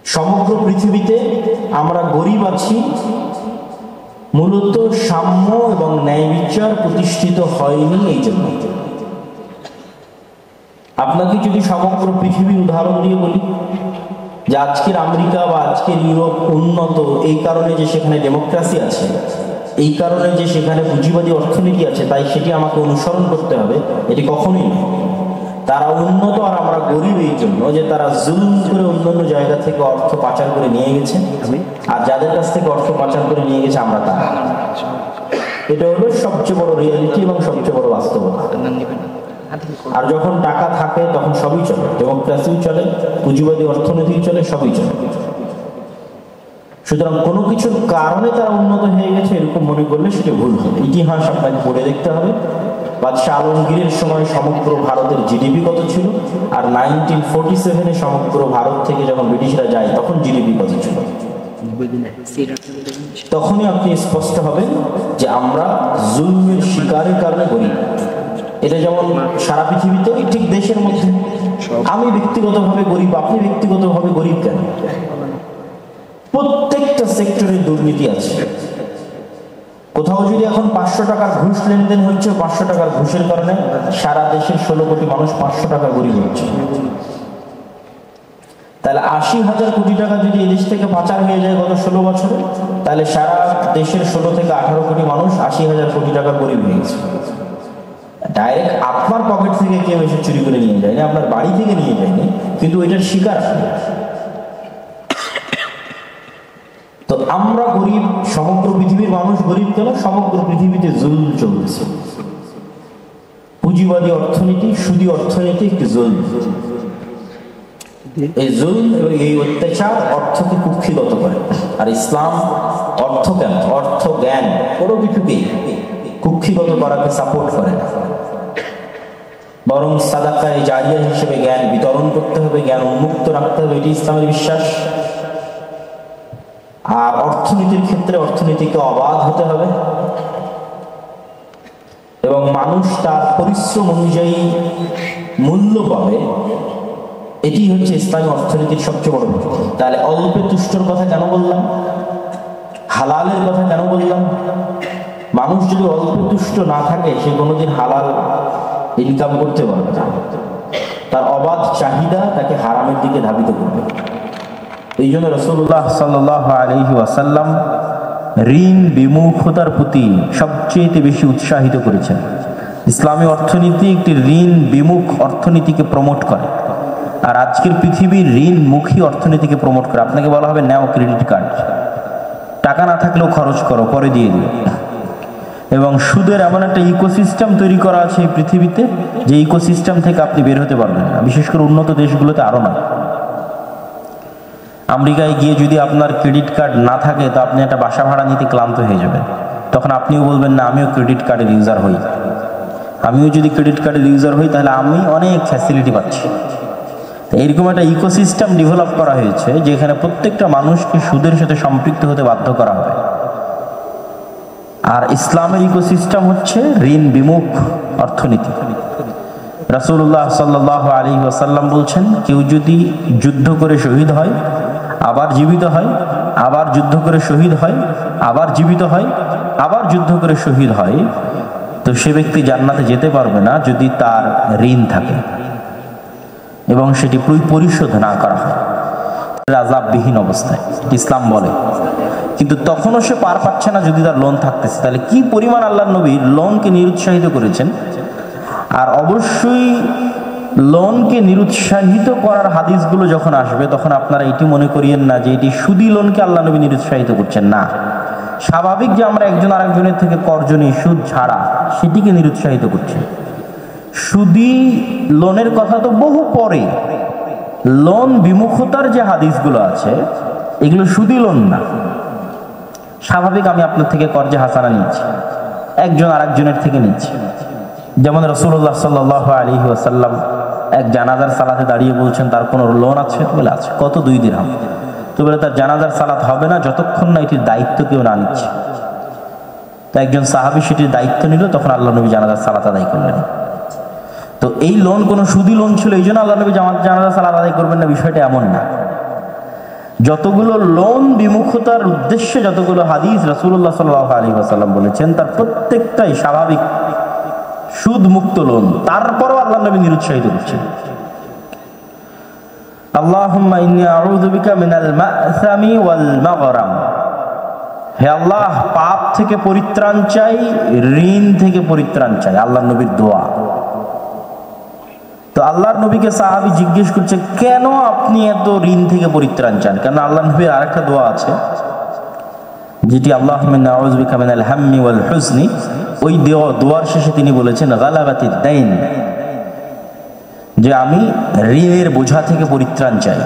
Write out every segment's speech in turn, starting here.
সমগ্র পৃথিবীতে আমরা গরিব আছি মূলত সাম্য এবং ন্যায় বিচার প্রতিষ্ঠিত হয়নি এই জন্য। আপনাকে যদি সমগ্র পৃথিবীর উদাহরণ দিয়ে বলি যে আজকের আমেরিকা বা আজকের ইউরোপ উন্নত এই কারণে যে সেখানে ডেমোক্রেসি আছে, এই কারণে যে সেখানে পুঁজিবাদী অর্থনীতি আছে, তাই সেটি আমাকে অনুসরণ করতে হবে, এটি কখনোই নয়। তারা উন্নত আর আমরা গরিব এই জন্য যে তারা জুলুম করে অন্যান্য জায়গা থেকে অর্থ পাচার করে নিয়ে গেছে, আর যাদের কাছ থেকে অর্থ পাচার করে নিয়ে গেছে আমরা তারা। এটা হলো সবচেয়ে বড় রিয়ালিটি এবং সবচেয়ে বড় বাস্তবতা। আর যখন টাকা থাকে তখন সবই চলে, ডেমোক্রেসিও চলে, পুঁজিবাদী অর্থনীতি চলে, সবই চলে। সুতরাং কোনো কিছুর কারণে তারা উন্নত হয়ে গেছে এরকম মনে করলে সেটা ভুল হবে। ইতিহাস আপনাকে পড়ে দেখতে হবে। বাদশাহ আলমগীরের সময় সমগ্র ভারতের জিডিপি কত ছিল, আর 1947-এ সমগ্র ভারত থেকে যখন ব্রিটিশরা যায় তখন জিডিপি কত ছিল। তখনই আপনি স্পষ্ট হবেন যে আমরা জুলুমের শিকারের কারণে গরিব। এটা যেমন সারা পৃথিবীতে, ঠিক দেশের মধ্যে আমি ব্যক্তিগতভাবে গরিব, আপনি ব্যক্তিগতভাবে গরিব কেন? প্রত্যেকটা সেক্টরে দুর্নীতি আছে। কোথাও যদি এখন 500 টাকার ঘুষ লেনদেন হচ্ছে, 500 টাকার ঘুষের কারণে সারা দেশের 16 কোটি মানুষ 500 টাকা গরিব হচ্ছে, তাহলে 80,000 কোটি টাকা যদি এই দেশ থেকে পাচার হয়ে যায় গত 16 বছরে, তাহলে সারা দেশের 16 থেকে 18 কোটি মানুষ 80,000 কোটি টাকা গরিব হয়ে গেছে। ডাইরেক্ট আপনার পকেট থেকে কেউ এসে চুরি করে নিয়ে যায়নি, আপনার বাড়ি থেকে নিয়ে যায়নি, কিন্তু ওইটার শিকার আপনি। তো আমরা গরিব, সমগ্র পৃথিবীর মানুষ গরিব কেন? সমগ্র পৃথিবীতে জুলুম চলছে। পুঁজিবাদী অর্থনীতি, সুদী অর্থনীতি একটি জুলুম। এই জুলুম এবং এই অত্যাচার অর্থকে কুক্ষিগত করে। আর ইসলাম অর্থ কেন, অর্থ জ্ঞান কোনো কিছুকে কুক্ষিগত করাকে সাপোর্ট করে না, বরং সাদাকায়ে জারিয়া হিসেবে জ্ঞান বিতরণ করতে হবে, জ্ঞান উন্মুক্ত রাখতে হবে, এটি ইসলামের বিশ্বাস। আর অর্থনীতির ক্ষেত্রে অর্থনীতিকে অবাধ হতে হবে এবং মানুষ তার পরিশ্রম অনুযায়ী মূল্য পাবে, এটি হচ্ছে ইসলামী অর্থনীতির সবচেয়ে বড় ভিত্তি। তাহলে অল্পে তুষ্টর কথা কেন বললাম, হালালের কথা কেন বললাম? মানুষ যদি অল্পে তুষ্ট না থাকে সে কোনোদিন হালাল ইনকাম করতে পারবে না। তার অবাধ চাহিদা তাকে হারামের দিকে ধাবিত করবে। এই জন্য রাসূলুল্লাহ সাল্লাল্লাহু আলাইহি ওয়াসাল্লাম ঋণ বিমুখতার প্রতি সবচেয়ে বেশি উৎসাহিত করেছেন। ইসলামী অর্থনীতি একটি ঋণ বিমুখ অর্থনীতিকে প্রমোট করে, আর আজকের পৃথিবীর ঋণমুখী অর্থনীতিকে প্রমোট করে। আপনাকে বলা হবে নাও ক্রেডিট কার্ড, টাকা না থাকলেও খরচ করো, পরে দিয়ে দিও। এবং সুদের এমন একটা ইকোসিস্টেম তৈরি করা আছে এই পৃথিবীতে যে ইকোসিস্টেম থেকে আপনি বের হতে পারবেন না, বিশেষ করে উন্নত দেশগুলোতে আরো না। আমেরিকায় গিয়ে যদি আপনার ক্রেডিট কার্ড না থাকে তো আপনি একটা বাসা ভাড়া নিতে ক্লান্ত হয়ে যাবেন। তখন আপনিও বলবেন না আমিও ক্রেডিট কার্ডের ইউজার হই, আমিও যদি ক্রেডিট কার্ডের ইউজার হই তাহলে আমি অনেক ফ্যাসিলিটি পাচ্ছি। এইরকম একটা ইকোসিস্টেম ডেভেলপ করা হয়েছে যেখানে প্রত্যেকটা মানুষকে সুদের সাথে সম্পৃক্ত হতে বাধ্য করা হবে। আর ইসলামের ইকোসিস্টেম হচ্ছে ঋণ বিমুখ অর্থনীতি। রাসূলুল্লাহ সাল্লাল্লাহু আলাইহি ওয়াসাল্লাম বলছেন, কেউ যদি যুদ্ধ করে শহীদ হয়, আবার জীবিত হয়, আবার যুদ্ধ করে শহীদ হয়, আবার জীবিত হয়, আবার যুদ্ধ করে শহীদ হয়, তো সে ব্যক্তি জান্নাতে যেতে পারবে না যদি তার ঋণ থাকে এবং সেটি পরিশোধ না করা হয়, আযাববিহীন অবস্থায়, ইসলাম বলে। কিন্তু তখনও সে পার পাচ্ছে না যদি তার লোন থাকতেছে। তাহলে কি পরিমাণ আল্লাহর নবী লোনকে নিরুৎসাহিত করেছেন। আর অবশ্যই লোনকে নিরুৎসাহিত করার হাদিসগুলো যখন আসবে তখন আপনারা এটি মনে করিয়েন না যে এটি সুদী লোনকে আল্লাহ নবী নিরুৎসাহিত করছেন। না, স্বাভাবিক যে আমরা একজন আরেকজনের থেকে কর্জ নিই সুদ ছাড়া, সেটিকে নিরুৎসাহিত করছে। সুদী লোনের কথা তো বহু পরে। লোন বিমুখতার যে হাদিসগুলো আছে এগুলো সুদী লোন না। স্বাভাবিক আমি আপনার থেকে কর্জে হাসানা নিচ্ছি, একজন আরেকজনের থেকে নিচ্ছি। যেমন রাসূলুল্লাহ সাল্লাল্লাহু আলাইহি ওয়াসাল্লাম এক জানাজার সালাতে দাঁড়িয়ে বলছেন তার কোনো লোন আছে? বলে আছে। কত? 2 দিরহাম। তো বলে তার জানাজার সালাত হবে না যতক্ষণ না এটির দায়িত্ব কেউ না নিচ্ছে। তো একজন সাহাবী সেটির দায়িত্ব নিল, তখন আল্লাহ নবী জানাজার সালাত আদায় করলেন। তো এই লোন কোনো সুদী লোন ছিল, এই জন্য আল্লাহ নবী জানাজার সালাত আদায় করবেন না, বিষয়টা এমন না। যতগুলো লোন বিমুখতার উদ্দেশ্যে যতগুলো হাদিস রাসূলুল্লাহ সাল্লাল্লাহু আলাইহি ওয়াসাল্লাম বলেছেন তার প্রত্যেকটাই স্বাভাবিক সুদ মুক্ত লোন, তারপরও আল্লাহ নবী নিরুৎসাহিত করছেন। আল্লাহুম্মা ইন্নী আউযু বিকা মিনাল মা'সামি ওয়াল মাগরাম, হে আল্লাহ পাপ থেকে পরিত্রাণ চাই, ঋণ থেকে পরিত্রাণ চাই, আল্লাহর নবীর দোয়া। তো আল্লাহর নবীকে সাহাবী জিজ্ঞেস করছে কেন আপনি এত ঋণ থেকে পরিত্রাণ চান? কারণ আল্লাহর নবীর আরেকটা দোয়া আছে যেটি আল্লাহুম্মা ইন্নী আউযু বিকা মিনাল হাম্মি ওয়াল হুজনি, ওই দোয়ার শেষে তিনি বলেছেন গালাবাতিদ দাইন, যে আমি ঋণের বোঝা থেকে পরিত্রাণ চাই।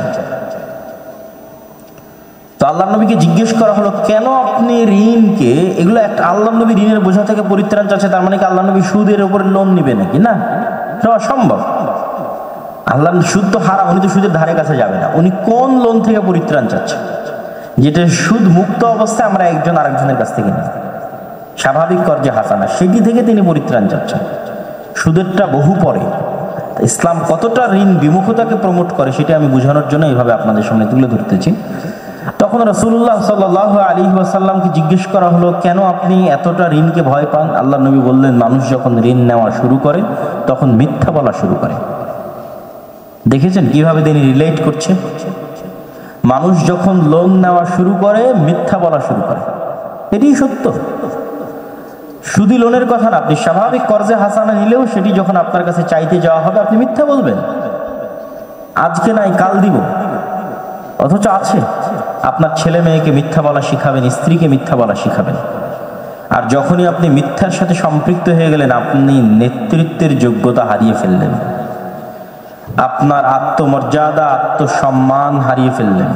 তো আল্লাহর নবীকে জিজ্ঞেস করা হলো কেন আপনি ঋণকে, এগুলো একটা আল্লাহর নবী ঋণের বোঝা থেকে পরিত্রাণ চাচ্ছে, তার মানে কি আল্লাহর নবী সুদের উপর লোন নিবে নাকি? না, এটা অসম্ভব। আল্লাহ সুদ তো হারাম, উনি তো সুদের ধারে কাছে যাবে না। উনি কোন লোন থেকে পরিত্রাণ চাচ্ছে? যেটা সুদ মুক্ত অবস্থায় আমরা একজন আরেকজনের কাছ থেকে নিই, স্বাভাবিক কর্জে হাসানা, সেটি থেকে তিনি পরিত্রাণ চাচ্ছেন। সুদেরটা বহু পরে। ইসলাম কতটা ঋণ বিমুখতাকে প্রমোট করে সেটা আমি বোঝানোর জন্য এইভাবে আপনাদের সামনে তুলে ধরতেছি। তখন রাসূলুল্লাহ সাল্লাল্লাহু আলাইহি ওয়াসাল্লামকে জিজ্ঞেস করা হলো কেন আপনি এতটা ঋণকে ভয় পান? আল্লাহ নবী বললেন মানুষ যখন ঋণ নেওয়া শুরু করে তখন মিথ্যা বলা শুরু করে। দেখেছেন কিভাবে তিনি রিলেট করছে? মানুষ যখন লোন নেওয়া শুরু করে মিথ্যা বলা শুরু করে, এটাই সত্য। শুধু লোনের কথা না, আপনি স্বাভাবিক কর্জে হাসানা নিলেও সেটি যখন আপনার কাছে চাইতে যাওয়া হবে আপনি মিথ্যা বলবেন, আজকে নাই কাল দিব। অথচ আছে, আপনার ছেলে মেয়েকে মিথ্যা বলা শিখাবেন, স্ত্রীকে মিথ্যা বলা শিখাবেন। আর যখনই আপনি মিথ্যার সাথে সম্পৃক্ত হয়ে গেলেন আপনি নেতৃত্বের যোগ্যতা হারিয়ে ফেললেন, আপনার আত্মমর্যাদা আত্মসম্মান হারিয়ে ফেললেন।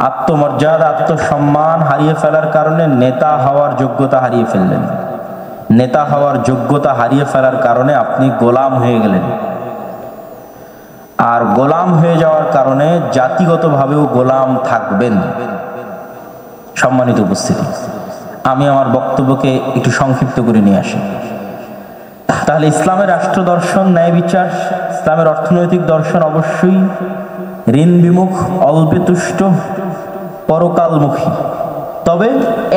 আত্মমর্যাদা আত্মসম্মান হারিয়ে ফেলার কারণে নেতা হওয়ার যোগ্যতা হারিয়ে ফেললেন। নেতা হওয়ার যোগ্যতা হারিয়ে ফেলার কারণে আপনি গোলাম হয়ে গেলেন। আর গোলাম হয়ে যাওয়ার কারণে জাতিগতভাবেও গোলাম থাকবেন। সম্মানিত উপস্থিতি, আমি আমার বক্তব্যকে একটু সংক্ষিপ্ত করে নিয়ে আসি। তাহলে ইসলামের রাষ্ট্র দর্শন, ন্যায় বিচার, ইসলামের অর্থনৈতিক দর্শন অবশ্যই ঋণ বিমুখ, অল্পে তুষ্ট, পরকালমুখী। তবে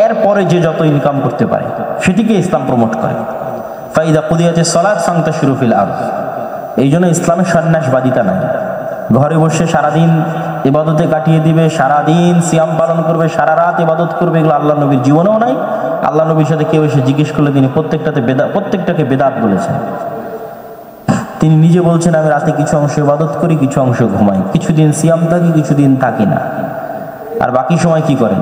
এর পরে যে যত ইনকাম করতে পারে সেটিকে ইসলাম প্রমোট করে। ফাইদা কুদিয়াতিস সালাত ফান্তাশিরু ফিল আরদ। এই জন্য ইসলামের সন্ন্যাসবাদিতা নাই। ঘরে বসে সারাদিন ইবাদতে কাটিয়ে দিবে, সারাদিন সিয়াম পালন করবে, সারা রাত ইবাদত করবে, এগুলো আল্লাহ নবীর জীবনেও নাই। আল্লাহ নবীর সাথে কেউ এসে জিজ্ঞেস করলে তিনি প্রত্যেকটাকে বেদাত বলেছেন। তিনি নিজে বলছেন আমি রাতে কিছু অংশ ইবাদত করি, কিছু অংশ ঘুমাই, কিছুদিন সিয়াম থাকি, কিছুদিন থাকি না। আর বাকি সময় কি করেন?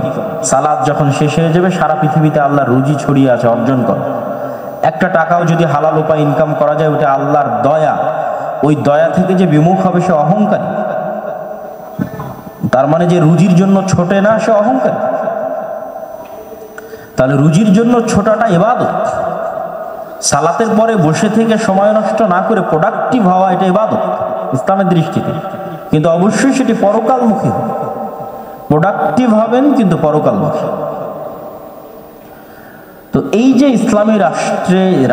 সালাত যখন শেষ হয়ে যাবে সারা পৃথিবীতে আল্লাহর রুজি ছড়িয়ে আছে, অর্জন কর। একটা টাকাও যদি হালাল উপায় ইনকাম করা যায় ওটা আল্লাহর দয়া। ওই দয়া থেকে যে বিমুখ হবে সে অহংকারী। তার মানে যে রুজির জন্য ছোটে না সে অহংকারী। তাহলে রুজির জন্য ছোটাটা ইবাদত। সালাতের পরে বসে থেকে সময় নষ্ট না করে প্রোডাক্টিভ হওয়া এটা ইবাদত ইসলামের দৃষ্টিতে। কিন্তু অবশ্যই সেটি পরকালমুখী। প্রোডাক্টিভ হবেন কিন্তু পরকালমুখী। তো এই যে ইসলামী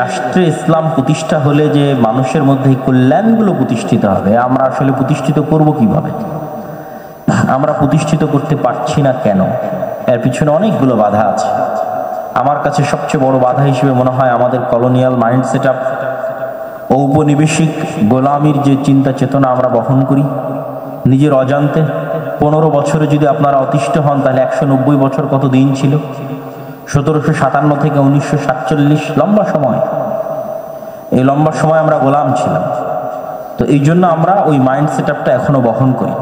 রাষ্ট্রে ইসলাম প্রতিষ্ঠা হলে যে মানুষের মধ্যে এই কল্যাণগুলো প্রতিষ্ঠিত হবে, আমরা আসলে প্রতিষ্ঠিত করব কিভাবে? আমরা প্রতিষ্ঠিত করতে পারছি না কেন? এর পিছনে অনেকগুলো বাধা আছে। আমার কাছে সবচেয়ে বড় বাধা হিসেবে মনে হয় আমাদের কলোনিয়াল মাইন্ড সেট আপ, ঔপনিবেশিক গোলামির যে চিন্তা চেতনা আমরা বহন করি নিজের অজান্তে। 15 বছরে যদি আপনারা অতিষ্ঠ হন তাহলে 190 বছর কত দিন ছিল? 1757 থেকে 1947, লম্বা সময়। এই লম্বা সময় আমরা গোলাম ছিলাম। তো এই জন্য আমরা ওই মাইন্ড সেট আপটা এখনো বহন করি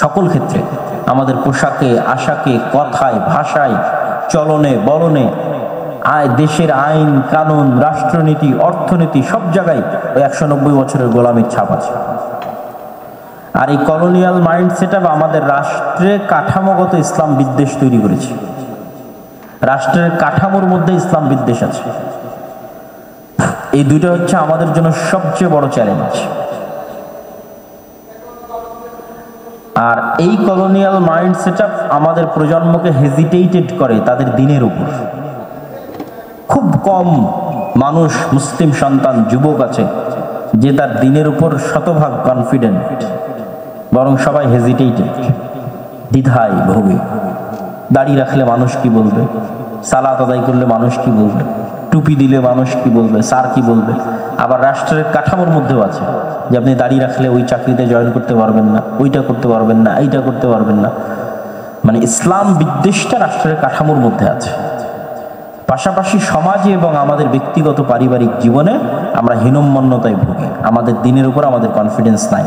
সকল ক্ষেত্রে, আমাদের পোশাকে, আশাকে, কথায়, ভাষায়, চলনে বলনে, দেশের আইন কানুন, রাষ্ট্রনীতি, অর্থনীতি, সব জায়গায় ওই 190 বছরের গোলামির ছাপ আছে। আর এই কলোনিয়াল মাইন্ড সেট আপ আমাদের রাষ্ট্রে কাঠামোগত ইসলাম বিদ্বেষ তৈরি করেছে। রাষ্ট্রের কাঠামোর মধ্যে ইসলাম বিদ্বেষ আছে। এই দুইটা হচ্ছে আমাদের জন্য সবচেয়ে বড় চ্যালেঞ্জ। আর এই কলোনিয়াল মাইন্ড সেট আপ আমাদের প্রজন্মকে হেজিটেটেড করে তাদের দিনের উপর। খুব কম মানুষ, মুসলিম সন্তান, যুবক আছে যে তার দিনের উপর শতভাগ কনফিডেন্ট। বরং সবাই হেজিটেটেড, দ্বিধায় ভোগে। দাড়ি রাখলে মানুষ কি বলবে, সালাত আদায় করলে মানুষ কি বলবে, টুপি দিলে মানুষ কি বলবে, স্যার কি বলবে। আবার রাষ্ট্রের কাঠামোর মধ্যেও আছে যে আপনি দাড়ি রাখলে ওই চাকরিতে জয়েন করতে পারবেন না, ওইটা করতে পারবেন না, এইটা করতে পারবেন না। মানে ইসলাম বিদ্বেষটা রাষ্ট্রের কাঠামোর মধ্যে আছে। পাশাপাশি সমাজে এবং আমাদের ব্যক্তিগত পারিবারিক জীবনে আমরা হীনম্মন্যতায় ভুগি, আমাদের দিনের উপর আমাদের কনফিডেন্স নাই।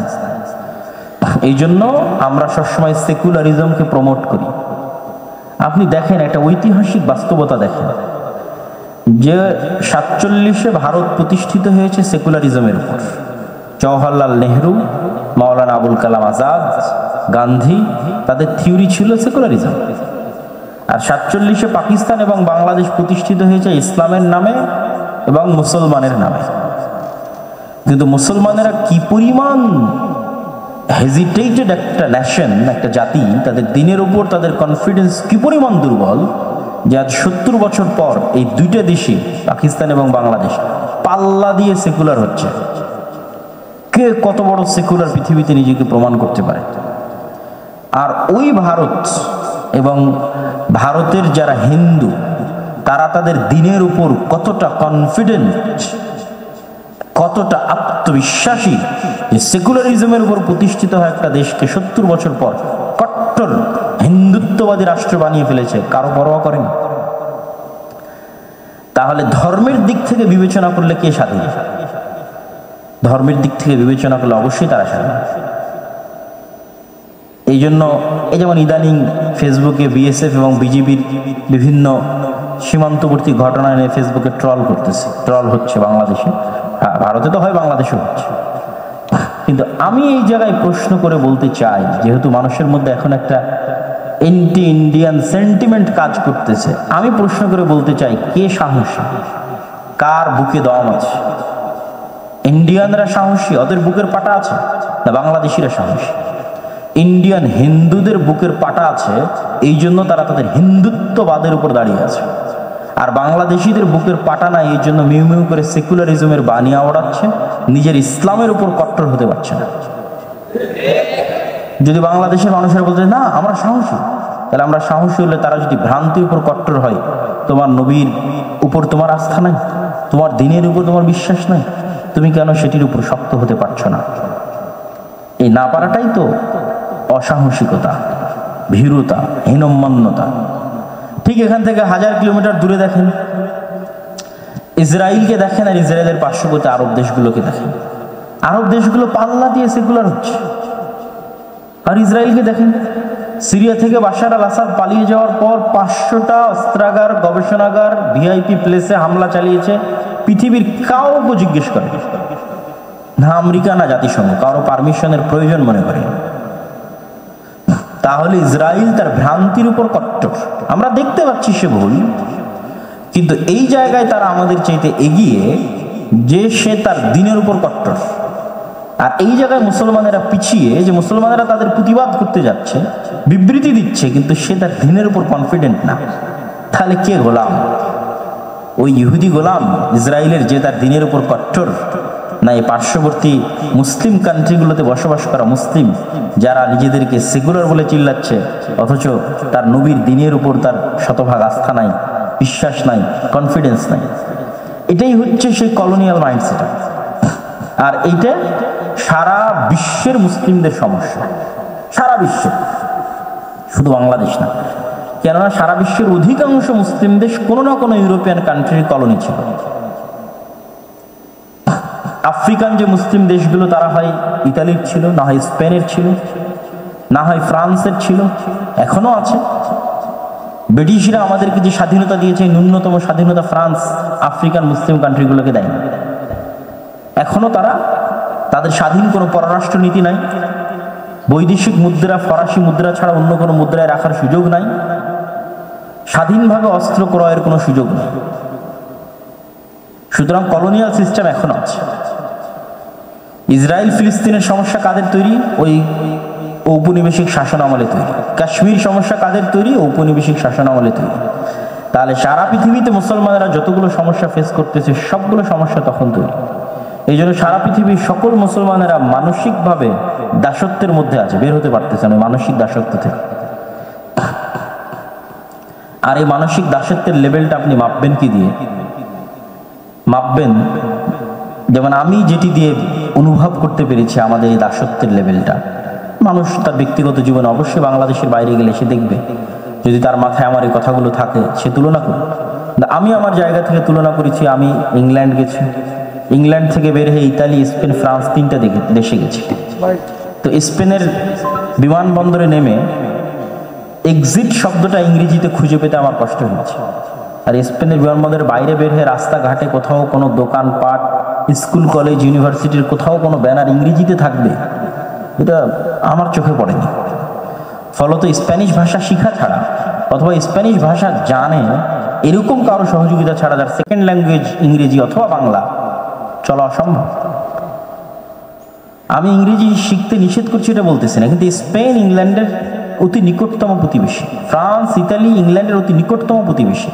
এই জন্য আমরা সবসময় সেকুলারিজমকে প্রমোট করি। আপনি দেখেন একটা ঐতিহাসিক বাস্তবতা দেখেন যে 47-এ ভারত প্রতিষ্ঠিত হয়েছে সেকুলারিজমের উপর। জওহরলাল নেহরু, মাওলানা আবুল কালাম আজাদ, গান্ধী, তাদের থিওরি ছিল সেকুলারিজম। আর 47-এ পাকিস্তান এবং বাংলাদেশ প্রতিষ্ঠিত হয়েছে ইসলামের নামে এবং মুসলমানের নামে। কিন্তু মুসলমানেরা কি পরিমাণ হেজিটেটেড একটা ন্যাশন, একটা জাতি, তাদের দিনের উপর তাদের কনফিডেন্স কি পরিমাণ দুর্বল যে আজ 70 বছর পর এই দুইটা দেশে, পাকিস্তান এবং বাংলাদেশ, পাল্লা দিয়ে সেকুলার হচ্ছে। কে কত বড় সেকুলার পৃথিবীতে নিজেকে প্রমাণ করতে পারে। আর ওই ভারত এবং ভারতের যারা হিন্দু, তারা তাদের দিনের উপর কতটা কনফিডেন্ট, কতটা আত্মবিশ্বাসী যে সেকুলারিজমের উপর প্রতিষ্ঠিত হয় একটা দেশকে 70 বছর পর কট্টর হিন্দুত্ববাদী রাষ্ট্র বানিয়ে ফেলেছে, কারো পরোয়া করেনি। তাহলে ধর্মের দিক থেকে বিবেচনা করলে কে স্বাধীন? ধর্মের দিক থেকে বিবেচনা করলে অবশ্যই তারা স্বাধীন। এই জন্য এই যেমন ইদানিং ফেসবুকে বিএসএফ এবং বিজিবির বিভিন্ন সীমান্তবর্তী ঘটনা নিয়ে ফেসবুকে ট্রল হচ্ছে বাংলাদেশে। হ্যাঁ, ভারতে তো হয়, বাংলাদেশেও হচ্ছে। কিন্তু আমি এই জায়গায় প্রশ্ন করে বলতে চাই, যেহেতু মানুষের মধ্যে এখন একটা এন্টি ইন্ডিয়ান সেন্টিমেন্ট কাজ করতেছে, আমি প্রশ্ন করে বলতে চাই, কে সাহসী? কার বুকে দম আছে? ইন্ডিয়ানরা সাহসী, ওদের বুকের পাটা আছে, না বাংলাদেশিরা সাহসী? ইন্ডিয়ান হিন্দুদের বুকের পাটা আছে, এই জন্য তারা তাদের হিন্দুত্ববাদের উপর দাঁড়িয়ে আছে। আর বাংলাদেশিদের বুকের পাটা নাই, এই জন্য মিউ মিউ করে সেকুলারিজমের বাণী আওড়াচ্ছে, নিজের ইসলামের উপর কট্টর হতে পারছে না। যদি বাংলাদেশের মানুষেরা বলতে না আমরা সাহসী, তাহলে আমরা সাহসী হলে তারা যদি ভ্রান্তির উপর কট্টর হয়, তোমার নবীর উপর তোমার আস্থা নাই, তোমার দিনের উপর তোমার বিশ্বাস নাই, তুমি কেন সেটির উপর শক্ত হতে পারছো না? এই না পারাটাই তো অসাহসিকতা, ভীরুতা, হীনম্মন্যতা। ঠিক এখান থেকে 1000 কিলোমিটার দূরে দেখেন, ইসরায়েলকে দেখেন, আর ইসরায়েলের পার্শ্ববর্তী আরব দেশগুলোকে দেখেন। আরব দেশগুলো পাল্লা দিয়ে সেকুলার হচ্ছে। আর ইসরায়েলকে দেখেন, সিরিয়া থেকে বাশার আল আসাদ পালিয়ে যাওয়ার পর 500টা অস্ত্রাগার, গবেষণাগার, ভিআইপি প্লেসে হামলা চালিয়েছে। পৃথিবীর কাউকে জিজ্ঞেস করে না, আমেরিকা না জাতিসংঘ, কারো পারমিশনের প্রয়োজন মনে করে। তাহলে ইসরায়েল তার ভ্রান্তির উপর কট্টর। আমরা দেখতে পাচ্ছি সে ভুল, কিন্তু এই জায়গায় তারা আমাদের চাইতে এগিয়ে, যে সে তার দিনের উপর কট্টর। আর এই জায়গায় মুসলমানেরা পিছিয়ে, যে মুসলমানেরা তাদের প্রতিবাদ করতে যাচ্ছে, বিবৃতি দিচ্ছে, কিন্তু সে তার দিনের উপর কনফিডেন্ট না। তাহলে কে গোলাম? ওই ইহুদি গোলাম ইসরায়েলের, যে তার দিনের উপর কট্টর, না এই পার্শ্ববর্তী মুসলিম কান্ট্রিগুলোতে বসবাস করা মুসলিম যারা নিজেদেরকে সেকুলার বলে চিল্লাচ্ছে, অথচ তার নবীর দিনের উপর তার শতভাগ আস্থা নাই, বিশ্বাস নাই, কনফিডেন্স নাই? এটাই হচ্ছে সেই কলোনিয়াল মাইন্ডসেট। আর এইটা সারা বিশ্বের মুসলিমদের সমস্যা, সারা বিশ্বে, শুধু বাংলাদেশ না। কেননা সারা বিশ্বের অধিকাংশ মুসলিম দেশ কোনো না কোনো ইউরোপিয়ান কান্ট্রির কলোনি ছিল। আফ্রিকান যে মুসলিম দেশগুলো, তারা হয় ইতালির ছিল, না হয় স্পেনের ছিল, না হয় ফ্রান্সের ছিল, এখনো আছে। ব্রিটিশরা আমাদেরকে যে স্বাধীনতা দিয়েছে, ন্যূনতম স্বাধীনতা ফ্রান্স আফ্রিকান মুসলিম কান্ট্রিগুলোকে দেয়নি। এখনো তারা, তাদের স্বাধীন কোনো পররাষ্ট্র নীতি নাই, বৈদেশিক মুদ্রা ফরাসি মুদ্রা ছাড়া অন্য কোনো মুদ্রায় রাখার সুযোগ নাই, স্বাধীনভাবে অস্ত্র ক্রয়ের কোনো সুযোগ নেই। সুতরাং কলোনিয়াল সিস্টেম এখনো আছে। ইসরায়েল ফিলিস্তিনের সমস্যা কাদের তৈরি? ওই ঔপনিবেশিক শাসন আমলে তৈরি। কাশ্মীর সমস্যা কাদের তৈরি? ঔপনিবেশিক শাসন আমলে তৈরি। তাহলে সারা পৃথিবীতে মুসলমানেরা যতগুলো সমস্যা ফেস করতেছে, সবগুলো সমস্যা তখন তৈরি। এই জন্য সারা পৃথিবীর সকল মুসলমানেরা মানসিকভাবে দাসত্বের মধ্যে আছে, বের হতে পারতেছে না মানসিক দাসত্ব থেকে। আর এই মানসিক দাসত্বের লেভেলটা আপনি মাপবেন কি দিয়ে? মাপবেন যেমন আমি যেটি দিয়ে অনুভব করতে পেরেছি আমাদের এই দাসত্বের লেভেলটা। মানুষ তার ব্যক্তিগত জীবনে অবশ্যই বাংলাদেশের বাইরে গেলে সে দেখবে, যদি তার মাথায় আমার এই কথাগুলো থাকে সে তুলনা করবে। আমি আমার জায়গা থেকে তুলনা করেছি, আমি ইংল্যান্ড গেছি, ইংল্যান্ড থেকে বের হয়ে ইতালি, স্পেন, ফ্রান্স 3টা দেশে গেছি। তো স্পেনের বিমানবন্দরে নেমে এক্সিট শব্দটা ইংরেজিতে খুঁজে পেতে আমার কষ্ট হয়েছে। আর স্পেনের বিমানবন্দরের বাইরে বের হয়ে রাস্তাঘাটে কোথাও কোনো দোকানপাট, স্কুল, কলেজ, ইউনিভার্সিটির কোথাও কোনো ব্যানার ইংরেজিতে থাকবে, এটা আমার চোখে পড়েনি। ফলত স্প্যানিশ ভাষা শিখা ছাড়া অথবা স্প্যানিশ ভাষা জানে এরকম কারো সহযোগিতা ছাড়া, যার সেকেন্ড ল্যাঙ্গুয়েজ ইংরেজি অথবা বাংলা, চলা অসম্ভব। আমি ইংরেজি শিখতে নিষেধ করছি এটা বলতেছি না, কিন্তু স্পেন ইংল্যান্ডের অতি নিকটতম প্রতিবেশী, ফ্রান্স, ইতালি ইংল্যান্ডের অতি নিকটতম প্রতিবেশী।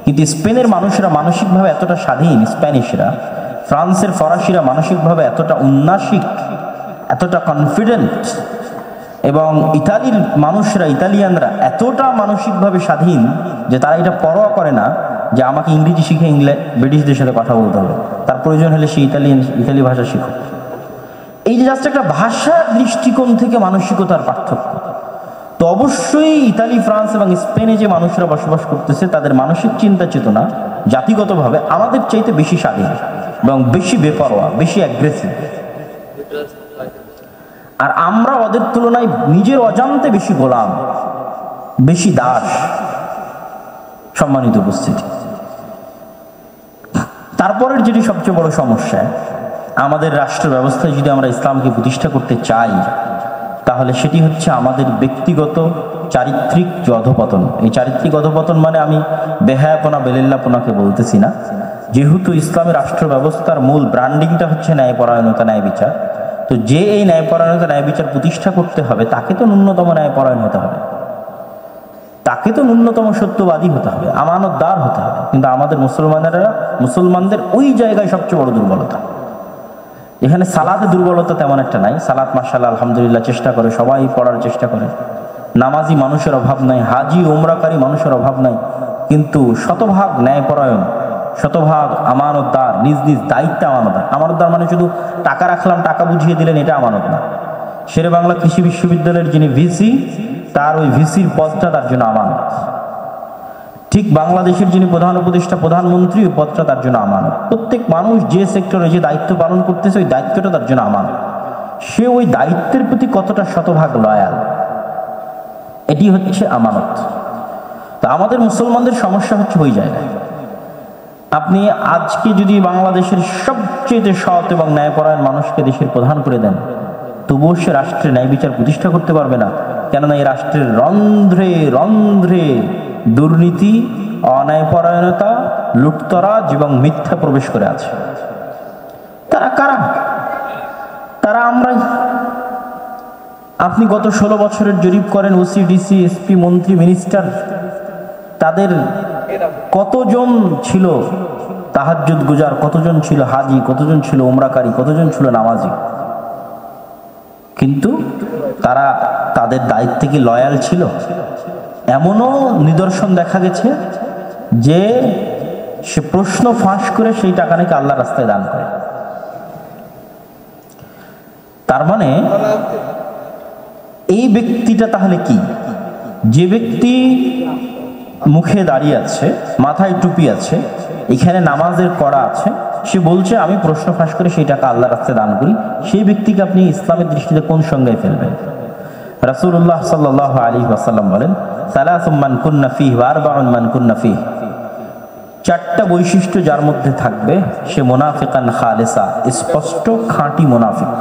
কিন্তু স্পেনের মানুষেরা মানসিকভাবে এতটা স্বাধীন, স্প্যানিশরা, ফ্রান্সের ফরাসিরা মানসিকভাবে এতটা উন্নাসিক, এতটা কনফিডেন্ট, এবং ইতালির মানুষরা, ইতালিয়ানরা এতটা মানসিকভাবে স্বাধীন যে তারা এটা পরোয়া করে না যে আমাকে ইংরেজি শিখে ব্রিটিশদের সাথে কথা বলতে হবে, তার প্রয়োজন হলে সে ইতালি ভাষা শিখুক। এই যে জাস্ট একটা ভাষার দৃষ্টিকোণ থেকে মানসিকতার পার্থক্য। তো অবশ্যই ইতালি, ফ্রান্স এবং স্পেনে যে মানুষরা বসবাস করতেছে তাদের মানসিক চিন্তা চেতনা জাতিগতভাবে আমাদের চাইতে বেশি স্বাধীন এবং বেশি বেপরোয়া, বেশি অ্যাগ্রেসিভ। আর আমরা ওদের তুলনায় নিজের অজান্তে বেশি গোলাম, বেশি দাস। সম্মানিত উপস্থিতি, তারপরের যেটি সবচেয়ে বড় সমস্যা, আমাদের রাষ্ট্র ব্যবস্থায় যদি আমরা ইসলামকে প্রতিষ্ঠা করতে চাই তাহলে সেটি হচ্ছে আমাদের ব্যক্তিগত চারিত্রিক যে অধপতন। এই চারিত্রিক অধপতন মানে আমি বেহায়াপনা, বেলেল্লাপনাকে বলতেছি না, যেহেতু ইসলামের রাষ্ট্র ব্যবস্থার মূল ব্র্যান্ডিংটা হচ্ছে ন্যায়পরায়ণতা, ন্যায় বিচার। তো যে এই ন্যায়পরায়ণতা, ন্যায় বিচার প্রতিষ্ঠা করতে হবে তাকে তো ন্যূনতম ন্যায়পরায়ণ হতে হবে, তাকে তো ন্যূনতম সত্যবাদী হতে হবে, আমানতদার হতে হবে। কিন্তু আমাদের মুসলমানদের ওই জায়গায় সবচেয়ে বড় দুর্বলতা। এখানে সালাতে দুর্বলতা তেমন একটা নাই, সালাত মাশাআল্লাহ আলহামদুলিল্লাহ চেষ্টা করে, সবাই পড়ার চেষ্টা করে, নামাজি মানুষের অভাব নাই, হাজি ওমরাকারী মানুষের অভাব নাই, কিন্তু শতভাগ ন্যায়পরায়ণ, শতভাগ আমানতদার, নিজ নিজ দায়িত্বে আমানতদার। আমানতদার মানে শুধু টাকা রাখলাম, টাকা বুঝিয়ে দিলেন, এটা আমানত না। শেরে বাংলা কৃষি বিশ্ববিদ্যালয়ের যিনি ভিসি, তার ওই ভিসির পদটা তার জন্য আমানত। ঠিক বাংলাদেশের যিনি প্রধান উপদেষ্টা, প্রধানমন্ত্রী, ওই পদটা তার জন্য আমানত। প্রত্যেক মানুষ যে সেক্টরে যে দায়িত্ব পালন করতেছে ওই দায়িত্বটা তার জন্য আমানত। সে ওই দায়িত্বের প্রতি কতটা শতভাগ লয়াল, এটি হচ্ছে আমানত। তা আমাদের মুসলমানদের সমস্যা হচ্ছে ওই জায়গায়। আপনি আজকে যদি বাংলাদেশের সবচেয়ে সৎ এবং ন্যায়পরায়ণ মানুষকে দেশের প্রধান করে দেন, তবুও সে রাষ্ট্রে ন্যায় বিচার প্রতিষ্ঠা করতে পারবে না। কেননা এই রাষ্ট্রের রন্ধ্রে রন্ধ্রে দুর্নীতি, অন্যায়পরায়ণতা, লুটতরাজ এবং মিথ্যা প্রবেশ করে আছে। তারা কারা? তারা আমরাই। আপনি গত 16 বছরের জরিপ করেন, ওসি, ডিসি, এসপি, মন্ত্রী, মিনিস্টার, তাদের কতজন ছিল তাহাজ্জুদ গুজার, কতজন ছিল হাজি, কতজন ছিল উমরাকারী, কতজন ছিল নামাজি? কিন্তু তারা তাদের দায়িত্বে কি লয়াল ছিল? এমনও নিদর্শন দেখা গেছে যে সে প্রশ্ন ফাঁস করে সেই টাকা নাকি আল্লাহ রাস্তায় দান করে। তার মানে এই ব্যক্তিটা তাহলে কি? যে ব্যক্তি মুখে দাঁড়িয়ে আছে, মাথায় টুপি আছে, এখানে নামাজের কড়া আছে, সে বলছে আমি প্রশ্ন ফাঁস করে সেই টাকা আল্লাহ রাস্তায় দান করি, সেই ব্যক্তিকে আপনি ইসলামের দৃষ্টিতে কোন সংজ্ঞায় ফেলবেন? রাসূলুল্লাহ সাল্লাল্লাহু আলাইহি ওয়াসাল্লাম বলেন, সালাসুম মান কুন্না ফীহি ওয়া আরবাউন মান কুন্না ফীহি, 4টা বৈশিষ্ট্য যার মধ্যে থাকবে সে মুনাফিকান খালিসা, স্পষ্ট খাঁটি মুনাফিক।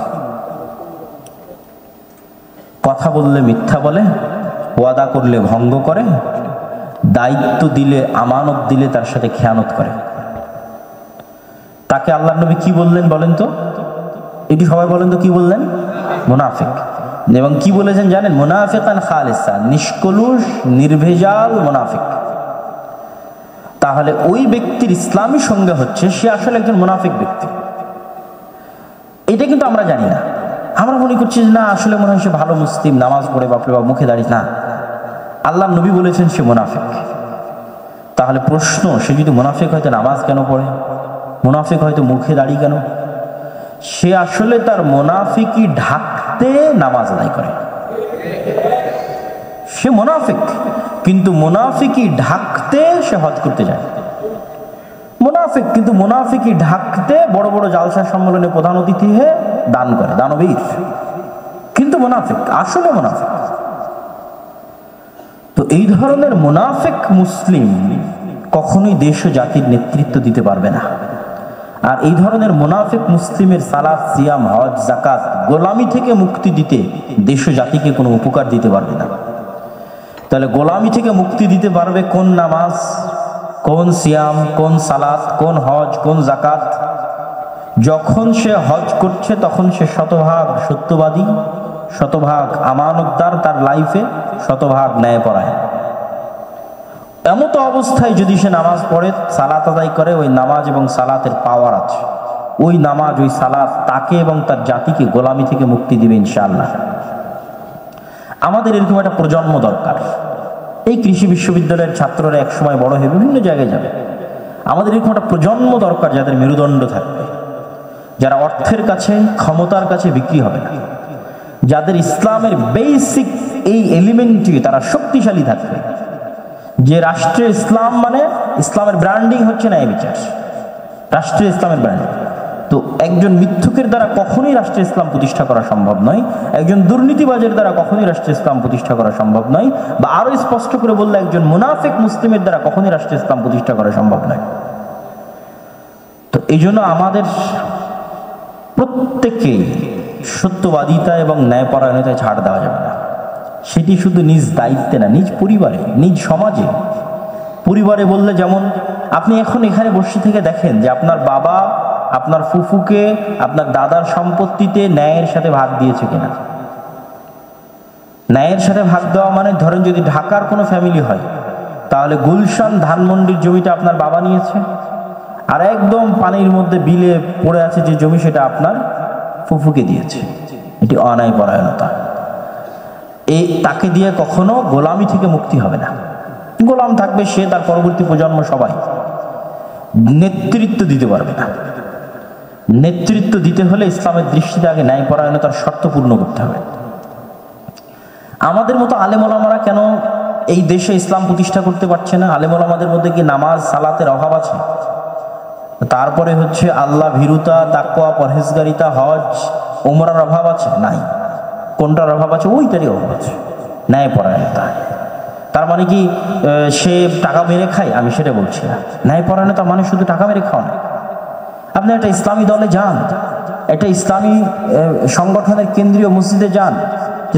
কথা বললে মিথ্যা বলে, ওয়াদা করলে ভঙ্গ করে, দায়িত্ব দিলে, আমানত দিলে তার সাথে খেয়ানত করে। তাকে আল্লাহর নবী কি বললেন বলেন তো? এটি সবাই বলেন তো, কি বললেন? মুনাফিক। এবং কি বলেছেন জানেন? মুনাফিকান খালিসা, নিষ্কলুষ নির্ভেজাল মুনাফিক। তাহলে ওই ব্যক্তির ইসলামী সংজ্ঞা হচ্ছে সে আসলে একজন মুনাফিক ব্যক্তি। এটা কিন্তু আমরা জানি না। আমরা মনে করছি যে না, আসলে মনে হয় সে ভালো মুসলিম, নামাজ পড়ে, বাপরে বাপ, মুখে দাঁড়িয়ে। না, আল্লাহ নবী বলেছেন সে মুনাফিক। তাহলে প্রশ্ন, সে যদি মুনাফিক হয়তো নামাজ কেন পড়ে? মুনাফিক হয়তো মুখে দাঁড়িয়ে কেন? সে আসলে তার মুনাফিকি ঢাকতে নামাজ আদায় করে। সে মুনাফিক, কিন্তু মুনাফিকি ঢাকতে সে হজ করতে যায়। মুনাফিক, কিন্তু মুনাফিকি ঢাকতে বড় বড় জালসা সম্মেলনে প্রধান অতিথি হয়ে দান করে, দানবীর, কিন্তু মুনাফিক, আসলে মুনাফিক। তো এই ধরনের মুনাফিক মুসলিম কখনোই দেশ ও জাতির নেতৃত্ব দিতে পারবে না। আর এই ধরনের মুনাফিক মুসলিমের সালাত, সিয়াম, হজ, যাকাত গোলামি থেকে মুক্তি দিতে দেশ ও জাতিকে কোনো উপকার দিতে পারবে না। তাহলে গোলামি থেকে মুক্তি দিতে পারবে কোন নামাজ, কোন সিয়াম, কোন সালাত, কোন হজ, কোন যাকাত? যখন সে হজ করছে তখন সে শতভাগ সত্যবাদী, শতভাগ আমানতদার তার লাইফে, শতভাগ ন্যায়পরায়ণ। এমত অবস্থায় যদি সে নামাজ পড়ে, সালাত আদায় করে, ওই নামাজ এবং সালাতের পাওয়ার আছে। ওই নামাজ, ওই সালাত তাকে এবং তার জাতিকে গোলামি থেকে মুক্তি দিবে ইনশাআল্লাহ। আমাদের এরকম একটা প্রজন্ম দরকার। এই কৃষি বিশ্ববিদ্যালয়ের ছাত্ররা একসময় বড় হয়ে বিভিন্ন জায়গায় যাবে। আমাদের এরকম একটা প্রজন্ম দরকার যাদের মেরুদণ্ড থাকবে, যারা অর্থের কাছে, ক্ষমতার কাছে বিক্রি হবে না, যাদের ইসলামের বেসিক এই এলিমেন্টটি তারা শক্তিশালী থাকবে। যে রাষ্ট্রীয় ইসলাম মানে ইসলামের ব্র্যান্ডিং হচ্ছে ন্যায় বিচার, রাষ্ট্রীয় ইসলামের ব্র্যান্ডিং। তো একজন মিথ্যুকের দ্বারা কখনোই রাষ্ট্রীয় ইসলাম প্রতিষ্ঠা করা সম্ভব নয়, একজন দুর্নীতিবাজের দ্বারা কখনোই রাষ্ট্রীয় ইসলাম প্রতিষ্ঠা করা সম্ভব নয়, বা আরো স্পষ্ট করে বললে একজন মুনাফিক মুসলিমের দ্বারা কখনোই রাষ্ট্রীয় ইসলাম প্রতিষ্ঠা করা সম্ভব নয়। তো এই জন্য আমাদের প্রত্যেককে সত্যবাদিতা এবং ন্যায়পরায়ণতায় ছাড় দেওয়া যাবে না। সেটি শুধু নিজ দায়িত্বে না, নিজ পরিবারে, নিজ সমাজে। পরিবারে বললে যেমন আপনি এখন এখানে বসে থেকে দেখেন যে আপনার বাবা আপনার ফুফুকে আপনার দাদার সম্পত্তিতে ন্যায়ের সাথে ভাগ দিয়েছে কিনা। ন্যায়ের সাথে ভাগ দেওয়া মানে ধরেন যদি ঢাকার কোনো ফ্যামিলি হয়, তাহলে গুলশান ধানমন্ডির জমিটা আপনার বাবা নিয়েছে, আর একদম পানির মধ্যে বিলে পড়ে আছে যে জমি, সেটা আপনার ফুফুকে দিয়েছে। এটি অন্যায়পরায়ণতা। এই তাকে দিয়ে কখনো গোলামি থেকে মুক্তি হবে না। গোলাম থাকবে সে, তার পরবর্তী প্রজন্ম সবাই। নেতৃত্ব দিতে পারবে না। নেতৃত্ব দিতে হলে ইসলামের দৃষ্টিতে আগে ন্যায়পরায়ণতার শর্ত পূর্ণ করতে হবে। আমাদের মতো আলেম ওলামারা কেন এই দেশে ইসলাম প্রতিষ্ঠা করতে পারছে না? আলেম ওলামাদের মধ্যে কি নামাজ সালাতের অভাব আছে? তারপরে হচ্ছে আল্লাহ ভীরুতা, তাকওয়া, পরহেজগারিতা, হজ, উমরার অভাব আছে? নাই। কোনটার অভাব আছে? ওইটারই অভাব আছে, ন্যায়পরায়ণতা। তার মানে কি সে টাকা মেরে খায়? আমি সেটা বলছি না। ন্যায়পরায়ণতা মানে শুধু টাকা মেরে খাওয়া না। আপনি একটা ইসলামী দলে যান, একটা ইসলামী সংগঠনের কেন্দ্রীয় মসজিদে যান,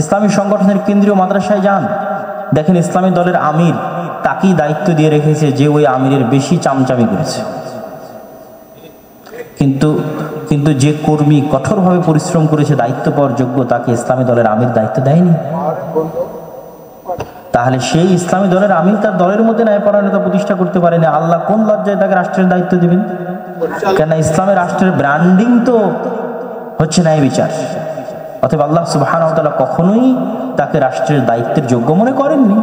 ইসলামী সংগঠনের কেন্দ্রীয় মাদ্রাসায় যান, দেখেন ইসলামী দলের আমির তাকেই দায়িত্ব দিয়ে রেখেছে যে ওই আমিরের বেশি চামচামি করেছে। কিন্তু যে কর্মী কঠোরভাবে পরিশ্রম করেছে, দায়িত্ব পাওয়ার যোগ্য, তাকে ইসলামী দলের আমির দায়িত্ব দেয়নি। তাহলে সেই ইসলামী দলের আমির তার দলের মধ্যে ন্যায়পরায়ণতা প্রতিষ্ঠা করতে পারেনি। আল্লাহ কোন লজ্জায় তাকে রাষ্ট্রের দায়িত্ব দিবেন? কেন? ইসলামের রাষ্ট্রের ব্র্যান্ডিং তো হচ্ছে ন্যায় বিচার। অতএব আল্লাহ সুবহানাহু ওয়া তাআলা কখনোই তাকে রাষ্ট্রের দায়িত্বের যোগ্য মনে করেননি।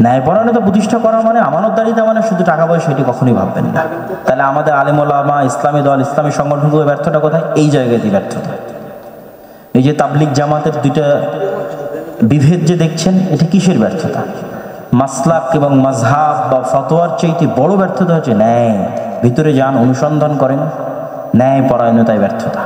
ন্যায়পরায়ণতা প্রতিষ্ঠা করা মানে, আমানতদারিতা মানে শুধু টাকা পয়সা, এটি কখনোই ভাববেন না। তাহলে আমাদের আলেম ওলামা, ইসলামী দল, ইসলামী সংগঠনগুলো ব্যর্থতা কোথায়? এই জায়গাতেই ব্যর্থতা। এই যে তাবলিগ জামাতের দুইটা বিভেদ যে দেখছেন, এটা কিসের ব্যর্থতা? মাসলাক এবং মাযহাব বা ফতোয়ার চাইতে বড় ব্যর্থতা হচ্ছে ন্যায়। ভিতরে যান, অনুসন্ধান করেন, ন্যায়পরায়ণতায় ব্যর্থতা।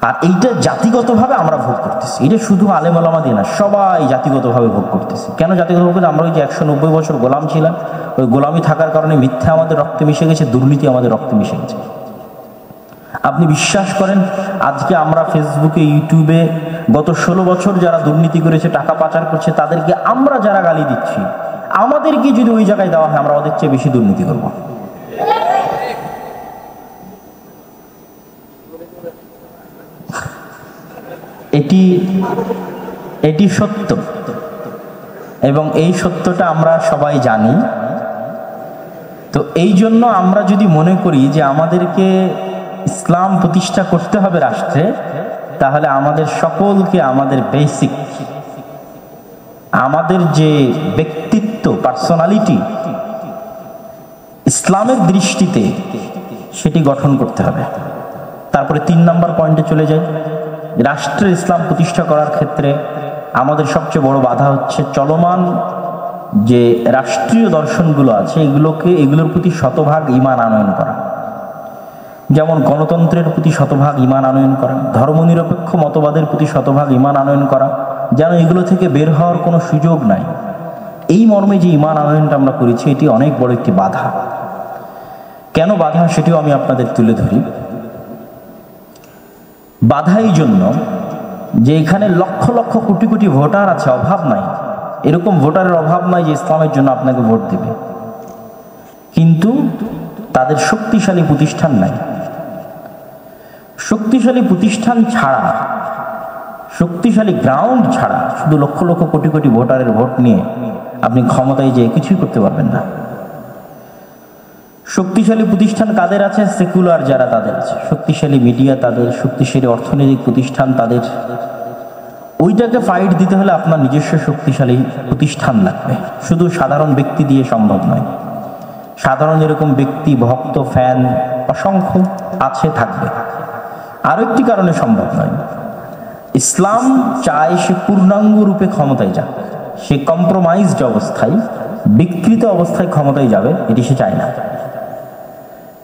আর এইটা জাতিগতভাবে আমরা ভোগ করতেছি। এটা শুধু আলেম ওলামা দিয়ে না, সবাই জাতিগতভাবে ভোগ করতেছি। কেন জাতিগতভাবে? আমরা ওই যে 190 বছর গোলাম ছিলাম, ওই গোলামি থাকার কারণে মিথ্যা আমাদের রক্তে মিশে গেছে, দুর্নীতি আমাদের রক্তে মিশে গেছে। আপনি বিশ্বাস করেন, আজকে আমরা ফেসবুকে, ইউটিউবে গত 16 বছর যারা দুর্নীতি করেছে, টাকা পাচার করছে, তাদেরকে আমরা যারা গালি দিচ্ছি, আমাদেরকে যদি ওই জায়গায় দেওয়া হয়, আমরা ওদের চেয়ে বেশি দুর্নীতি করব। এটি সত্য, এবং এই সত্যটা আমরা সবাই জানি। তো এই জন্য আমরা যদি মনে করি যে আমাদেরকে ইসলাম প্রতিষ্ঠা করতে হবে রাষ্ট্রে, তাহলে আমাদের সকলকে আমাদের বেসিক, আমাদের যে ব্যক্তিত্ব, পার্সোনালিটি ইসলামের দৃষ্টিতে সেটি গঠন করতে হবে। তারপরে 3 নম্বর পয়েন্টে চলে যাই। রাষ্ট্রে ইসলাম প্রতিষ্ঠা করার ক্ষেত্রে আমাদের সবচেয়ে বড় বাধা হচ্ছে চলমান যে রাষ্ট্রীয় দর্শনগুলো আছে এগুলোর প্রতি শতভাগ ঈমান আনয়ন করা। যেমন গণতন্ত্রের প্রতি শতভাগ ঈমান আনয়ন করা, ধর্মনিরপেক্ষ মতবাদের প্রতি শতভাগ ঈমান আনয়ন করা, যেন এগুলো থেকে বের হওয়ার কোনো সুযোগ নাই। এই মর্মে যে ঈমান আনয়নটা আমরা করেছি এটি অনেক বড় একটি বাধা। কেন বাধা সেটিও আমি আপনাদের তুলে ধরি। বাধা এই জন্য যে এখানে লক্ষ লক্ষ কোটি কোটি ভোটার আছে, অভাব নাই, এরকম ভোটারের অভাব নাই যে ইসলামের জন্য আপনাকে ভোট দেবে, কিন্তু তাদের শক্তিশালী প্রতিষ্ঠান নাই। শক্তিশালী প্রতিষ্ঠান ছাড়া, শক্তিশালী গ্রাউন্ড ছাড়া শুধু লক্ষ লক্ষ কোটি কোটি ভোটারের ভোট নিয়ে আপনি ক্ষমতায় যেয়ে কিছুই করতে পারবেন না। শক্তিশালী প্রতিষ্ঠান কাদের আছে? সেকুলার যারা, তাদের আছে। শক্তিশালী মিডিয়া তাদের, শক্তিশালী অর্থনৈতিক প্রতিষ্ঠান তাদের। ওইটাকে ফাইট দিতে হলে আপনার নিজস্ব শক্তিশালী প্রতিষ্ঠান লাগবে, শুধু সাধারণ ব্যক্তি দিয়ে সম্ভব নয়। সাধারণ এরকম ব্যক্তি, ভক্ত, ফ্যান অসংখ্য আছে, থাকবে। আরো একটি কারণে সম্ভব নয়, ইসলাম চায় সে পূর্ণাঙ্গ রূপে ক্ষমতায় যাক, সে কম্প্রোমাইজড অবস্থায়, বিকৃত অবস্থায় ক্ষমতায় যাবে, এটি সে চায় না।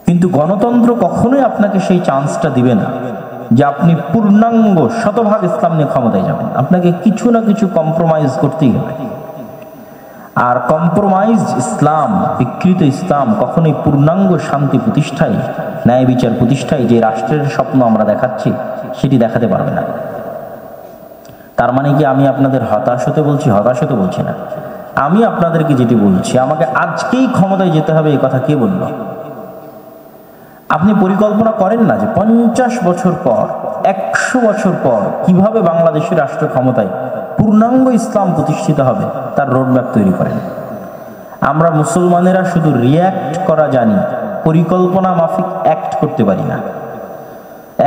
কিন্তু গণতন্ত্র কখনোই আপনাকে সেই চান্সটা দিবে না যে আপনি পূর্ণাঙ্গ শতভাগ ইসলাম নিয়ে ক্ষমতায় যাবেন। আপনাকে কিছু না কিছু কম্প্রোমাইজ করতেই হবে। আর কম্প্রোমাইজ ইসলাম, বিকৃত ইসলাম কখনোই পূর্ণাঙ্গ শান্তি প্রতিষ্ঠায়, ন্যায় বিচার প্রতিষ্ঠায় যে রাষ্ট্রের স্বপ্ন আমরা দেখাচ্ছি সেটি দেখাতে পারবে না। তার মানে কি আমি আপনাদের হতাশ হতে বলছি? হতাশ হতে বলছি না। আমি আপনাদেরকে যেটি বলছি, আমাকে আজকেই ক্ষমতায় যেতে হবে, এই কথা কে বলল? আপনি পরিকল্পনা করেন না যে 50 বছর পর, 100 বছর পর কিভাবে বাংলাদেশের রাষ্ট্র ক্ষমতায় পূর্ণাঙ্গ ইসলাম প্রতিষ্ঠিত হবে, তার রোডম্যাপ তৈরি করেন। আমরা মুসলমানেরা শুধু রিয়্যাক্ট করা জানি, পরিকল্পনা মাফিক অ্যাক্ট করতে পারি না।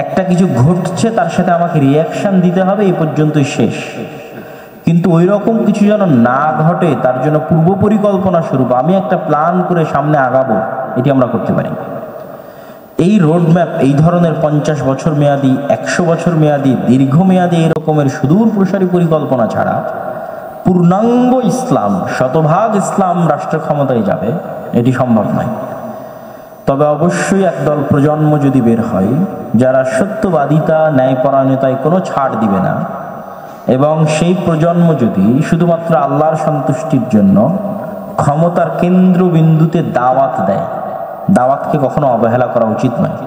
একটা কিছু ঘটছে, তার সাথে আমাকে রিয়াকশন দিতে হবে, এই পর্যন্তই শেষ। কিন্তু ওই রকম কিছু যেন না ঘটে, তার জন্য পূর্ব পরিকল্পনা স্বরূপ আমি একটা প্ল্যান করে সামনে আগাবো, এটি আমরা করতে পারি। এই রোডম্যাপ, এই ধরনের 50 বছর মেয়াদি, 100 বছর মেয়াদি, দীর্ঘমেয়াদী এই রকমের সুদূর প্রসারী পরিকল্পনা ছাড়া পূর্ণাঙ্গ ইসলাম, শতভাগ ইসলাম রাষ্ট্র ক্ষমতায় যাবে, এটি সম্ভব নয়। তবে অবশ্যই একদল প্রজন্ম যদি বের হয় যারা সত্যবাদিতা, ন্যায়পরায়ণতায় কোনো ছাড় দিবে না, এবং সেই প্রজন্ম যদি শুধুমাত্র আল্লাহর সন্তুষ্টির জন্য ক্ষমতার কেন্দ্রবিন্দুতে দাওয়াত দেয়, দাওয়াতকে কখনো অবহেলা করা উচিত নয়।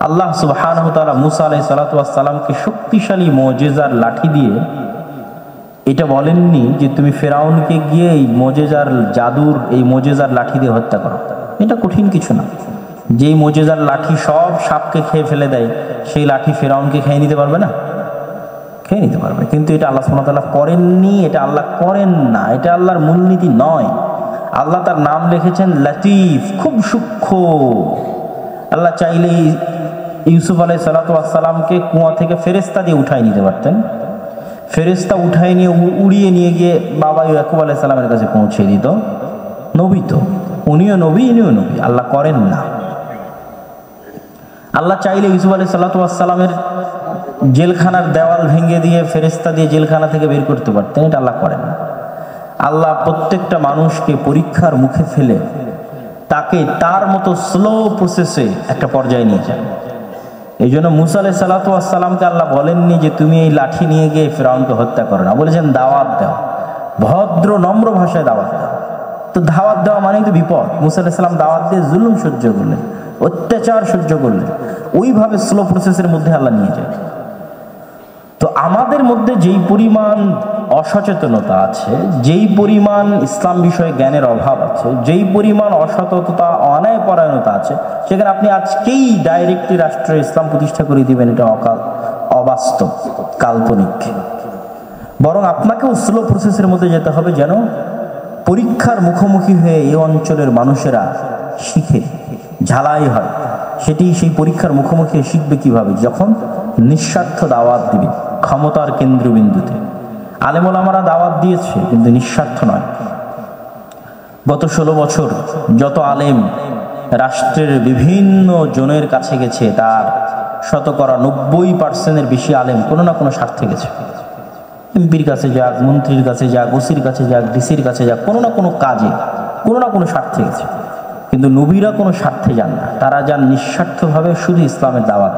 আল্লাহ সুবহানাহু ওয়া তাআলা মুসা আলাইহিস সালাতু ওয়াস সালামকে শক্তিশালী মুজিজার লাঠি দিয়ে এটা বলেননি যে তুমি ফেরাউনকে গিয়ে এই মুজিজার জাদুর, এই মুজিজার লাঠি দিয়ে হত্যা করো। এটা কঠিন কিছু না। যেই মুজিজার লাঠি সব সাপকে খেয়ে ফেলে দেয়, সেই লাঠি ফেরাউনকে খেয়ে নিতে পারবে না? খেয়ে নিতে পারবে। কিন্তু এটা আল্লাহ সুবহানাহু ওয়া তাআলা করেননি, এটা আল্লাহ করেন না, এটা আল্লাহর মূলনীতি নয়। আল্লাহ তার নাম লিখেছেন লতিফ, খুব সূক্ষ্ম। আল্লাহ চাইলে ইউসুফ আলাইহিস সালাতু ওয়াস সালামকে কুয়া থেকে ফেরেশতা দিয়ে উঠাই নিতে পারতেন। ফেরেশতা উঠাই নিয়ে উড়িয়ে নিয়ে গিয়ে বাবা ইয়াকুব আলাইহিস সালামের কাছে পৌঁছে দিত। নবী তো, উনিও নবী, ইনিও নবী। আল্লাহ করেন না। আল্লাহ চাইলে ইউসুফ আলাইহিস সালাতু ওয়াস সালামের জেলখানার দেওয়াল ভেঙে দিয়ে ফেরেশতা দিয়ে জেলখানা থেকে বের করতে পারতেন, এটা আল্লাহ করেন না। আল্লাহ প্রত্যেকটা মানুষকে পরীক্ষার মুখে ফেলে তাকে তার মতো স্লো প্রসেসে একটা পর্যায়ে নিয়ে যান। এই জন্য মুসা আলাইহিস সালাতু ওয়াস সালামকে আল্লাহ বলেননি যে তুমি এই লাঠি নিয়ে গিয়ে ফিরআউনকে হত্যা করো না, বলেছেন দাওয়াত দাও, ভদ্র নম্র ভাষায় দাওয়াত দাও। তো দাওয়াত দেওয়া মানেই তো বিপদ। মুসা আলাইহিস সালাম দাওয়াত দিয়ে জুলুম সহ্য করলেন, অত্যাচার সহ্য করলেন, ওইভাবে স্লো প্রসেসের মধ্যে আল্লাহ নিয়ে যায়। তো আমাদের মধ্যে যেই পরিমাণ অসচেতনতা আছে, যেই পরিমাণ ইসলাম বিষয়ে জ্ঞানের অভাব আছে, যেই পরিমাণ অসততা, অন্যায়পরায়ণতা আছে, সেখানে আপনি আজকেই ডাইরেক্টলি রাষ্ট্রে ইসলাম প্রতিষ্ঠা করে দিবেন, এটা অবাস্তব, কাল্পনিক। বরং আপনাকেও স্লো প্রসেসের মধ্যে যেতে হবে, যেন পরীক্ষার মুখোমুখি হয়ে এই অঞ্চলের মানুষেরা শিখে, ঝালাই হয়, সেটি সেই পরীক্ষার মুখোমুখি শিখবে কিভাবে? যখন নিঃস্বার্থ দাওয়াত দিবে ক্ষমতার কেন্দ্রবিন্দুতে। আলেম ওলামারা দাওয়াত দিয়েছে কিন্তু নিঃস্বার্থ নয়। গত 16 বছর যত আলেম রাষ্ট্রের বিভিন্ন জনের কাছে গেছে, তার শতকরা 90% বেশি আলেম কোনো না কোনো স্বার্থে গেছে। এমপির কাছে যাক, মন্ত্রীর কাছে যাক, ওসির কাছে যাক, ডিসির কাছে যাক, কোনো না কোনো কাজে কোনো না কোনো স্বার্থে গেছে। কিন্তু নবীরা কোনো স্বার্থে যান না, তারা যান নিঃস্বার্থভাবে শুধু ইসলামের দাওয়াত।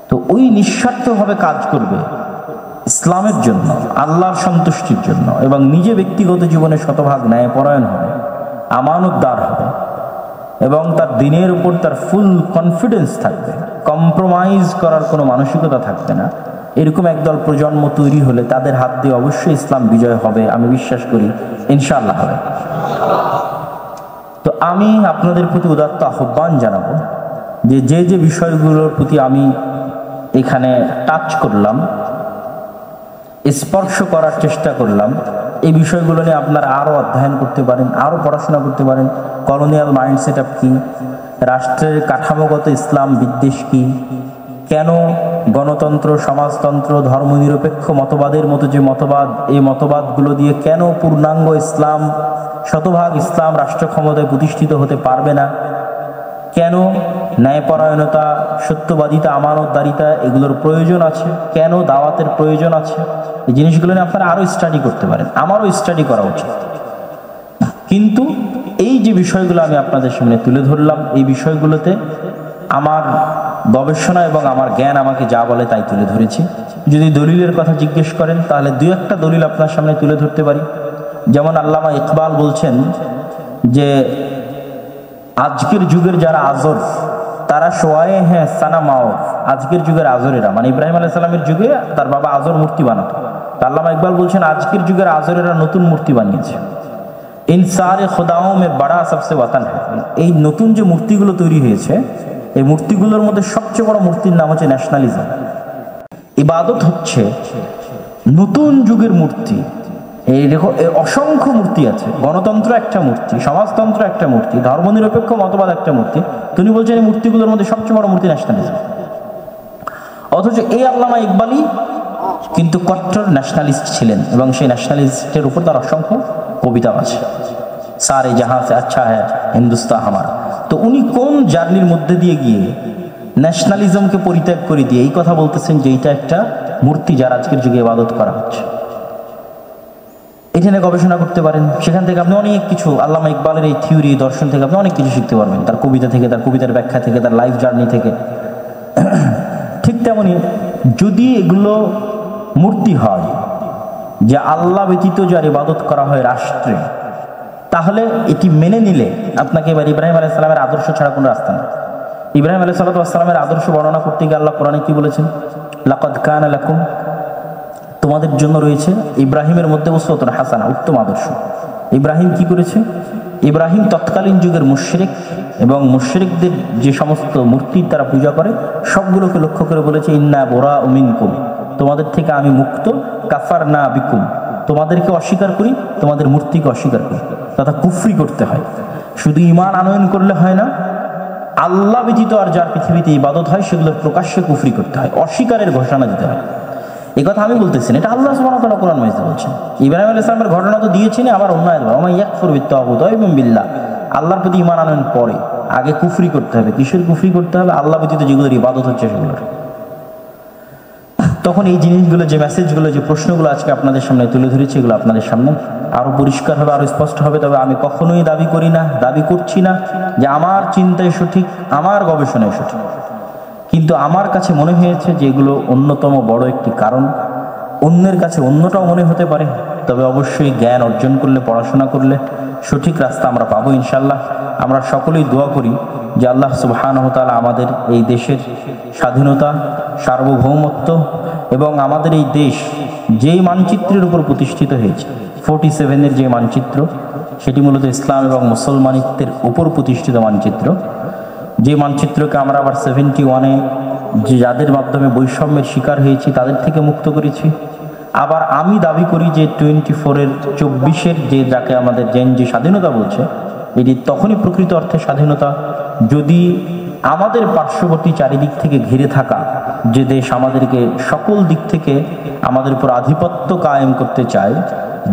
তো ওই নিঃস্বার্থভাবে কাজ করবে ইসলামের জন্য, আল্লাহর সন্তুষ্টির জন্য, এবং নিজে ব্যক্তিগত জীবনে শতভাগ ন্যায়পরায়ণ হবে, আমানতদার হবে, এবং তার দিনের উপর তার ফুল কনফিডেন্স থাকবে, কম্প্রোমাইজ করার কোনো মানসিকতা থাকবে না। এরকম একদল প্রজন্ম তৈরি হলে তাদের হাত দিয়ে অবশ্যই ইসলাম বিজয় হবে, আমি বিশ্বাস করি, ইনশাআল্লাহ হবে। তো আমি আপনাদের প্রতি উদাত্ত আহ্বান জানাবো যে যে বিষয়গুলোর প্রতি আমি এখানে টাচ করলাম, স্পর্শ করার চেষ্টা করলাম, এই বিষয়গুলো নিয়ে আপনারা আরও অধ্যয়ন করতে পারেন, আরও পড়াশোনা করতে পারেন। কলোনিয়াল মাইন্ড সেট আপ কী, রাষ্ট্রের কাঠামোগত ইসলাম বিদ্বেষ কী, কেন গণতন্ত্র, সমাজতন্ত্র, ধর্মনিরপেক্ষ মতবাদের মতো যে মতবাদ, এই মতবাদগুলো দিয়ে কেন পূর্ণাঙ্গ ইসলাম, শতভাগ ইসলাম রাষ্ট্র ক্ষমতায় প্রতিষ্ঠিত হতে পারবে না, কেন ন্যায়পরায়ণতা, সত্যবাদিতা, আমানতদারিতা এগুলোর প্রয়োজন আছে, কেন দাওয়াতের প্রয়োজন আছে, এই জিনিসগুলো নিয়ে আপনারা আরও স্টাডি করতে পারেন, আমারও স্টাডি করা উচিত। কিন্তু এই যে বিষয়গুলো আমি আপনাদের সামনে তুলে ধরলাম, এই বিষয়গুলোতে আমার গবেষণা এবং আমার জ্ঞান আমাকে যা বলে তাই তুলে ধরেছি। যদি দলিলের কথা জিজ্ঞেস করেন তাহলে 2-1টা দলিল আপনার সামনে তুলে ধরতে পারি। যেমন আল্লামা ইকবাল বলছেন যে আজকের যুগের যারা আজর তারা সোয়ায়ে হ্যাঁ সানা মাও, আজকের যুগের আজরেরা, মানে ইব্রাহিম আলাইহিস সালামের যুগে তার বাবা আজর মূর্তি বানাতো। আল্লামা ইকবাল বলছেন আজকের যুগের আজরেরা নতুন মূর্তি বানিয়েছে। ইনসারে খোদাও মে বড়া সবসে ওয়াতান, এই নতুন যে মূর্তিগুলো তৈরি হয়েছে এই মূর্তিগুলোর মধ্যে সবচেয়ে বড় মূর্তির নাম হচ্ছে ন্যাশনালিজম। ইবাদত হচ্ছে নতুন যুগের মূর্তি। এই দেখো অসংখ্য মূর্তি আছে, গণতন্ত্র একটা মূর্তি, সমাজতন্ত্র একটা মূর্তি, ধর্মনিরপেক্ষ মতবাদ একটা মূর্তি। তিনি বলছেন এই মূর্তিগুলোর মধ্যে সবচেয়ে বড় মূর্তি ন্যাশনালিজম। অথচ এই আল্লামা ইকবালই কিন্তু কট্টর ন্যাশনালিস্ট ছিলেন এবং সেই ন্যাশনালিস্টের উপর তার অসংখ্য কবিতা আছে, সারে জাহাঁ সে আচ্ছা হ্যাঁ হিন্দুস্তান হামারা। তো উনি কোন জার্নির মধ্যে দিয়ে গিয়ে ন্যাশনালিজমকে পরিত্যাগ করে দিয়ে এই কথা বলতেছেন যে এইটা একটা মূর্তি যার আজকের যুগে ইবাদত করা হচ্ছে। এটা নিয়ে গবেষণা করতে পারেন, সেখান থেকে আপনি অনেক কিছু আল্লামা ইকবালের এই থিওরি দর্শন থেকে আপনি অনেক কিছু শিখতে পারবেন, তার কবিতা থেকে, তার কবিতার ব্যাখ্যা থেকে, তার লাইফ জার্নি থেকে। ঠিক তেমনি যদি এগুলো মূর্তি হয় যে আল্লাহ ব্যতীত যার ইবাদত করা হয় রাষ্ট্রে, তাহলে এটি মেনে নিলে আপনাকে এবার ইব্রাহিম আলাইহিস সালামের আদর্শ ছাড়া কোনো রাস্তা নেই। ইব্রাহিম আলাইহিস সালামের আদর্শ বর্ণনা করতে গিয়ে আল্লাহ কোরআনে কি বলেছেন? লাকাদ কানা লাকুম, তোমাদের জন্য রয়েছে ইব্রাহিমের মধ্যে উসওয়াতুন হাসানা, উত্তম আদর্শ। ইব্রাহিম কি করেছে? ইব্রাহিম তৎকালীন যুগের মুশরিক এবং মুশরিকদের যে সমস্ত মূর্তি তারা পূজা করে সবগুলোকে লক্ষ্য করে বলেছে ইন্না বুরাউ মিনকুম, তোমাদের থেকে আমি মুক্ত, কাফারনা বিকুম, তোমাদেরকে অস্বীকার করি, তোমাদের মূর্তিকে অস্বীকার করি। তথা কুফরি করতে হয়, শুধু ঈমান আনয়ন করলে হয় না, আল্লাহ ব্যতীত আর যার পৃথিবীতে ইবাদত হয় সেগুলোর প্রকাশ্যে কুফরি করতে হয়, অস্বীকারের ঘোষণা দিতে হয়। এই কথা আমি বলতেছি না, এটা আল্লাহ সুবহানাহু ওয়া তাআলা কোরআন মাজিদে বলছেন। ইব্রাহিম আলাইহিস সালামের ঘটনা তো দিয়েছেন, আবার অন্য আয়াত বলে ওয়া ইয়াকফুর বিত-তাগুত ওয়া ইউমিন বিল্লাহ, আল্লাহর প্রতি ঈমান আনয়ন পরে, আগে কুফরি করতে হবে। কিসের কুফরি করতে হবে? আল্লাহ ব্যতীত যেগুলোর ইবাদত হচ্ছে সেগুলোর। তখন এই জিনিসগুলো, যে মেসেজগুলো, যে প্রশ্নগুলো আজকে আপনাদের সামনে তুলে ধরেছি, এগুলো আপনাদের সামনে আরো পরিষ্কার হবে, আরো স্পষ্ট হবে। তবে আমি কখনোই দাবি করি না, দাবি করছি না যে আমার চিন্তায় সঠিক, আমার গবেষণায় সঠিক, কিন্তু আমার কাছে মনে হয়েছে যে এগুলো অন্যতম বড় একটি কারণ। অন্যের কাছে অন্যটাও মনে হতে পারে, তবে অবশ্যই জ্ঞান অর্জন করলে, পড়াশোনা করলে সঠিক রাস্তা আমরা পাবো ইনশাল্লাহ। আমরা সকলেই দোয়া করি যে আল্লাহ সুবহানাহু ওয়া তাআলা আমাদের এই দেশের স্বাধীনতা, সার্বভৌমত্ব এবং আমাদের এই দেশ যেই মানচিত্রের উপর প্রতিষ্ঠিত হয়েছে, 47-এর যে মানচিত্র, সেটি মূলত ইসলাম এবং মুসলমানিত্বের উপর প্রতিষ্ঠিত মানচিত্র, যে মানচিত্রকে আমরা আবার 71-এ যে যাদের মাধ্যমে বৈষম্যের শিকার হয়েছি তাদের থেকে মুক্ত করেছি। আবার আমি দাবি করি যে 24-এর যে যাকে আমাদের জেন যে স্বাধীনতা বলছে, এটি তখনই প্রকৃত অর্থে স্বাধীনতা যদি আমাদের পার্শ্ববর্তী চারিদিক থেকে ঘিরে থাকা যে দেশ আমাদেরকে সকল দিক থেকে আমাদের উপর আধিপত্য কায়েম করতে চায়,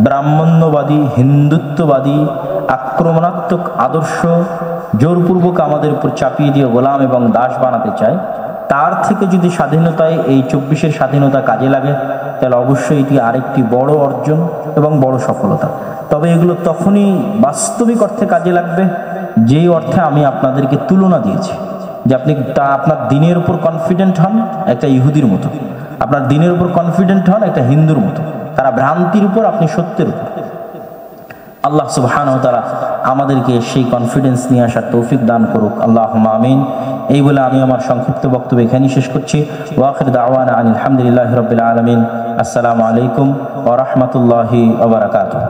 ব্রাহ্মণ্যবাদী, হিন্দুত্ববাদী, আক্রমণাত্মক আদর্শ জোরপূর্বক আমাদের উপর চাপিয়ে দিয়ে গোলাম এবং দাস বানাতে চায়, তার থেকে যদি স্বাধীনতায় এই 24-এর স্বাধীনতা কাজে লাগে, তাহলে অবশ্যই এটি আরেকটি বড় অর্জন এবং বড় সফলতা। তবে এগুলো তখনই বাস্তবিক অর্থে কাজে লাগবে যেই অর্থে আমি আপনাদেরকে তুলনা দিয়েছি, যে আপনি আপনার দিনের উপর কনফিডেন্ট হন একটা ইহুদির মতো, আপনার দিনের উপর কনফিডেন্ট হন একটা হিন্দুর মতো। তারা ভ্রান্তির উপর, আপনি সত্যের উপর। আল্লাহ সুবহানাহু ওয়া তাআলা আমাদেরকে সেই কনফিডেন্স নিয়ে আসার তৌফিক দান করুক, আল্লাহুম্মা আমিন। এই বলে আমি আমার সংক্ষিপ্ত বক্তব্য এখানেই শেষ করছি। ওয়া আখির দাওয়ানা আলহামদুলিল্লাহি রাব্বিল আলামিন। আসসালামু আলাইকুম ওয়া রাহমাতুল্লাহি ওয়া বারাকাতুহু।